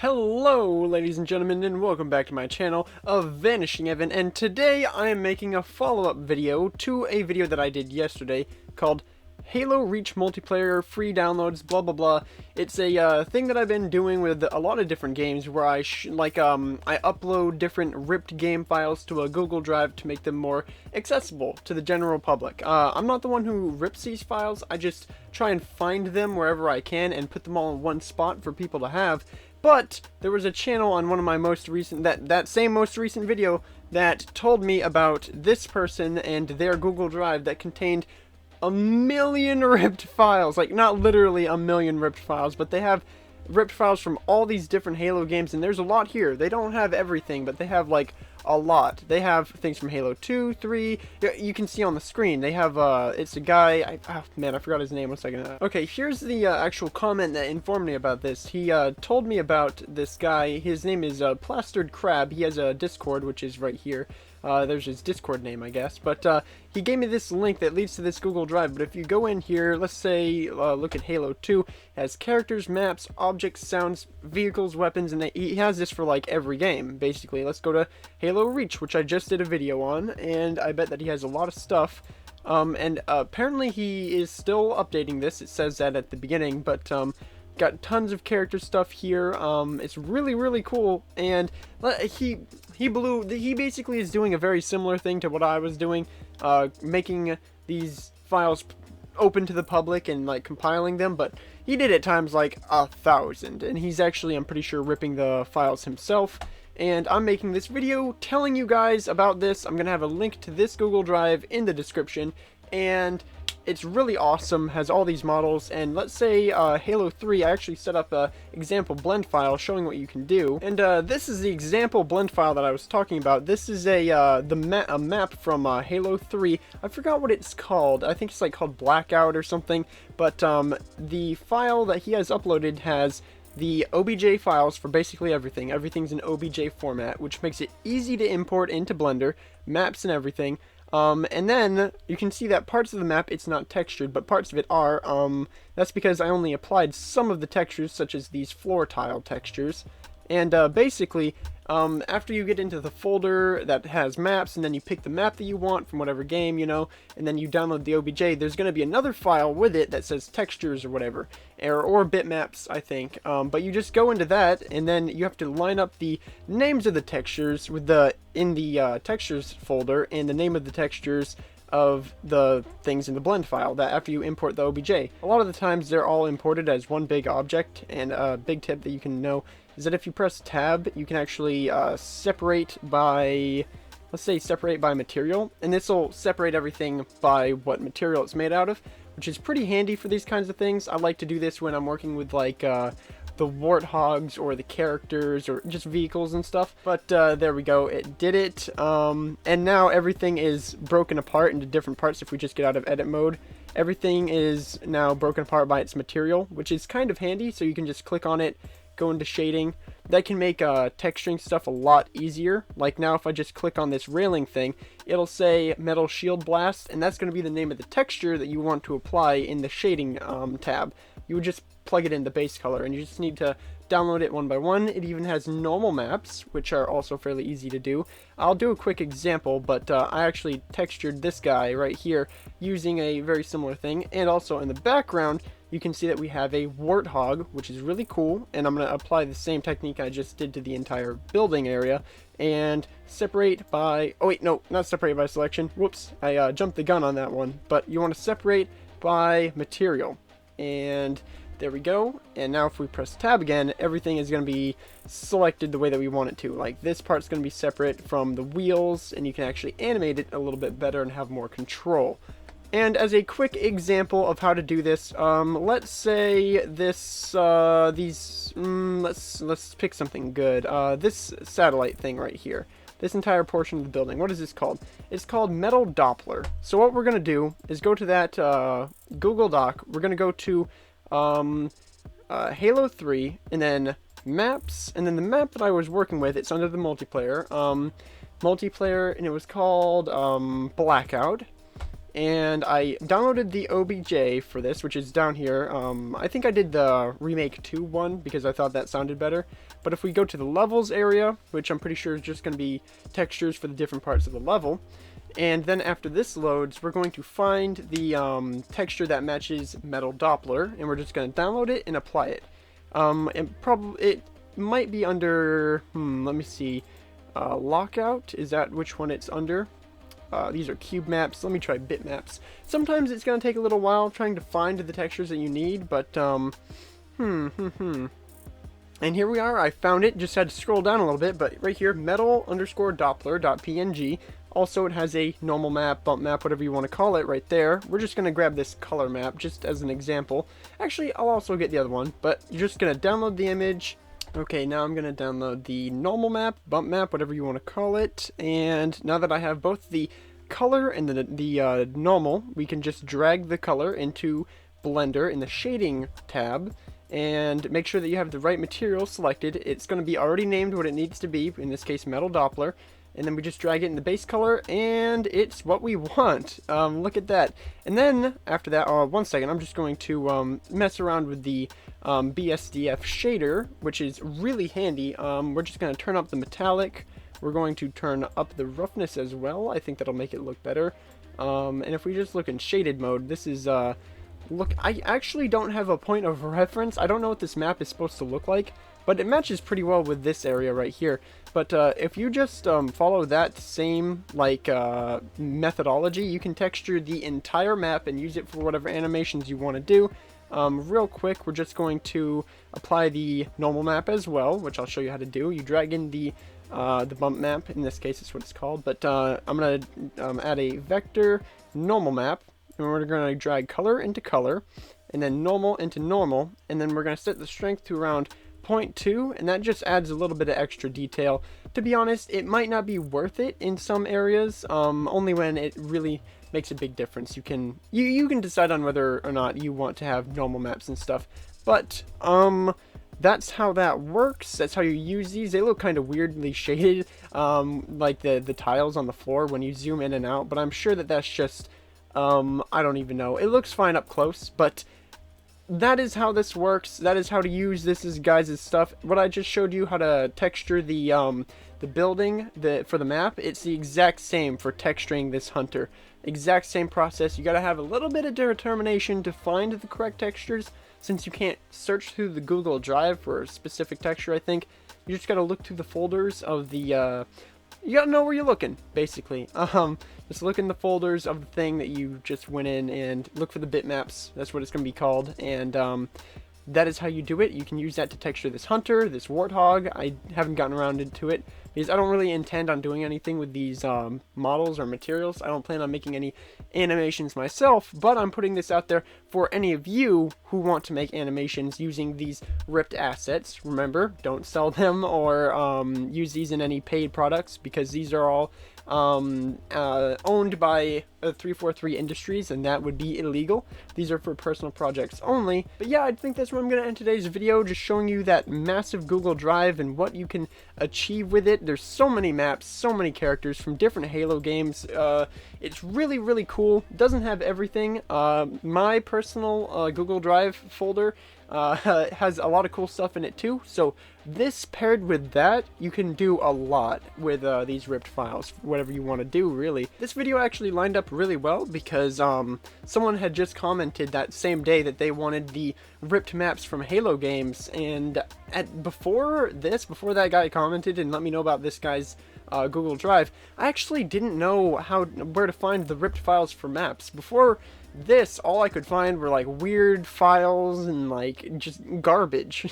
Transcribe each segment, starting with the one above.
Hello ladies and gentlemen, and welcome back to my channel of Vanishing Evan, and today I am making a follow-up video to a video that I did yesterday called Halo Reach Multiplayer Free Downloads blah blah blah. It's a thing that I've been doing with a lot of different games where I upload different ripped game files to a Google Drive to make them more accessible to the general public. I'm not the one who rips these files, I just try and find them wherever I can and put them all in one spot for people to have. But there was a channel on one of my most recent, that same most recent video that told me about this person and their Google Drive that contained a million ripped files. Like, not literally a million ripped files, but they have ripped files from all these different Halo games, and there's a lot here. They don't have everything, but they have, like, a lot. They have things from Halo 2, 3, you can see on the screen. They have, it's a guy, oh man, I forgot his name, 1 second. Okay, here's the actual comment that informed me about this. He told me about this guy. His name is Plastered Crab. He has a Discord, which is right here. There's his Discord name, I guess, but he gave me this link that leads to this Google Drive. But if you go in here, let's say, look at Halo 2, it has characters, maps, objects, sounds, vehicles, weapons, and he has this for like every game, basically. Let's go to Halo Reach, which I just did a video on, and I bet that he has a lot of stuff. And apparently he is still updating this. It says that at the beginning, but got tons of character stuff here. It's really cool, and he basically is doing a very similar thing to what I was doing, making these files open to the public and like compiling them, but he did it times like 1,000, and he's actually, I'm pretty sure, ripping the files himself. And I'm making this video telling you guys about this. I'm gonna have a link to this Google Drive in the description, and it's really awesome, has all these models. And let's say Halo 3, I actually set up a example blend file showing what you can do. And this is the example blend file that I was talking about. This is a map from Halo 3. I forgot what it's called. I think it's like called Blackout or something. But the file that he has uploaded has the OBJ files for basically everything. Everything's in OBJ format, which makes it easy to import into Blender, maps and everything. And then you can see that parts of the map, it's not textured, but parts of it are. That's because I only applied some of the textures, such as these floor tile textures. And basically, after you get into the folder that has maps, and then you pick the map that you want from whatever game, you know, and then you download the OBJ, there's going to be another file with it that says textures or whatever, or bitmaps, I think. But you just go into that, and then you have to line up the names of the textures with in the textures folder, and the name of the textures of the things in the blend file that after you import the OBJ. A lot of the times they're all imported as one big object, and a big tip that you can know is that if you press tab, you can actually separate by, let's say, separate by material, and this will separate everything by what material it's made out of, which is pretty handy for these kinds of things. I like to do this when I'm working with like the warthogs or the characters or just vehicles and stuff. But there we go, it did it. And now everything is broken apart into different parts. If we just get out of edit mode, everything is now broken apart by its material, which is kind of handy. So you can just click on it, go into shading. That can make texturing stuff a lot easier. Like now if I just click on this railing thing, it'll say Metal Shield Blast, and that's going to be the name of the texture that you want to apply in the shading tab. You would just plug it in the base color, and you just need to download it one by one. It even has normal maps, which are also fairly easy to do. I'll do a quick example, but I actually textured this guy right here using a very similar thing. And also in the background, you can see that we have a warthog, which is really cool, and I'm going to apply the same technique I just did to the entire building area, and separate by, oh wait, no, not separate by selection, whoops, I jumped the gun on that one, but you want to separate by material, and there we go. And now if we press tab again, everything is going to be selected the way that we want it to. Like this part's going to be separate from the wheels, and you can actually animate it a little bit better and have more control. And as a quick example of how to do this, let's say this, let's pick something good. This satellite thing right here. This entire portion of the building. What is this called? It's called Metal Doppler. So what we're going to do is go to that Google Doc. We're going to go to Halo 3, and then maps, and then the map that I was working with, it's under the multiplayer, and it was called Blackout. and I downloaded the OBJ for this, which is down here. I think I did the Remake 2 one because I thought that sounded better. But if we go to the levels area, which I'm pretty sure is just going to be textures for the different parts of the level, and then after this loads, we're going to find the texture that matches Metal Doppler, and we're just going to download it and apply it. It might be under, let me see, Lockout, is that which one it's under? These are cube maps. Let me try bitmaps. Sometimes it's going to take a little while trying to find the textures that you need, but, And here we are, I found it, just had to scroll down a little bit, but right here, metal_doppler.png. Also, it has a normal map, bump map, whatever you want to call it right there. We're just going to grab this color map just as an example. Actually, I'll also get the other one, but you're just going to download the image. Okay, now I'm going to download the normal map, bump map, whatever you want to call it. And now that I have both the color and the normal, we can just drag the color into Blender in the shading tab. And make sure that you have the right material selected. It's going to be already named what it needs to be, in this case Metal Doppler. And then we just drag it in the base color, and it's what we want. Look at that. And then, after that, one second, I'm just going to mess around with the BSDF shader, which is really handy. We're just going to turn up the metallic. We're going to turn up the roughness as well. I think that'll make it look better. And if we just look in shaded mode, this is... Look, I actually don't have a point of reference. I don't know what this map is supposed to look like, but it matches pretty well with this area right here. But if you just follow that same methodology, you can texture the entire map and use it for whatever animations you want to do. Real quick, we're just going to apply the normal map as well, which I'll show you how to do. You drag in the bump map. In this case, it's what it's called. But I'm going to add a vector normal map. And we're going to drag color into color, and then normal into normal, and then we're going to set the strength to around 0.2, and that just adds a little bit of extra detail. To be honest, it might not be worth it in some areas, only when it really makes a big difference. You can decide on whether or not you want to have normal maps and stuff, but that's how that works. That's how you use these. They look kind of weirdly shaded, like the tiles on the floor when you zoom in and out, but I'm sure that that's just I don't even know. It looks fine up close, but that is how this works. That is how to use this as guys' stuff. What I just showed you how to texture the building for the map, it's the exact same for texturing this hunter. Exact same process. You gotta have a little bit of determination to find the correct textures, since you can't search through the Google Drive for a specific texture, I think. You just gotta look through the folders of the you gotta know where you're looking, basically. Just look in the folders of the thing that you just went in and look for the bitmaps. That's what it's gonna be called, and that is how you do it. You can use that to texture this hunter, this warthog. I haven't gotten around into it because I don't really intend on doing anything with these models or materials. I don't plan on making any animations myself, but I'm putting this out there for any of you who want to make animations using these ripped assets. Remember, don't sell them or use these in any paid products, because these are all owned by 343 Industries, and that would be illegal. These are for personal projects only. But yeah, I think that's where I'm going to end today's video, just showing you that massive Google Drive and what you can achieve with it. There's so many maps, so many characters from different Halo games. It's really, really cool. It doesn't have everything. My personal Google Drive folder has a lot of cool stuff in it too, so this paired with that, you can do a lot with these ripped files, whatever you want to do, really. This video actually lined up really well because someone had just commented that same day that they wanted the ripped maps from Halo games, and before that guy commented and let me know about this guy's Google Drive, I actually didn't know where to find the ripped files for maps. Before this, all I could find were like weird files and like just garbage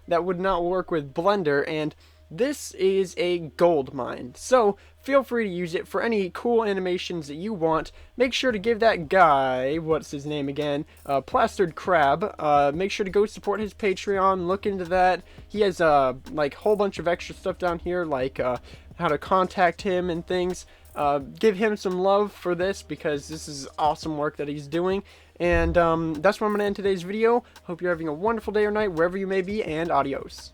that would not work with Blender, and this is a gold mine. So feel free to use it for any cool animations that you want. Make sure to give that guy, what's his name again, Plastered Crab, make sure to go support his Patreon, look into that. He has like a whole bunch of extra stuff down here, like how to contact him and things. Give him some love for this, because this is awesome work that he's doing. And that's where I'm going to end today's video. Hope you're having a wonderful day or night wherever you may be, and adios.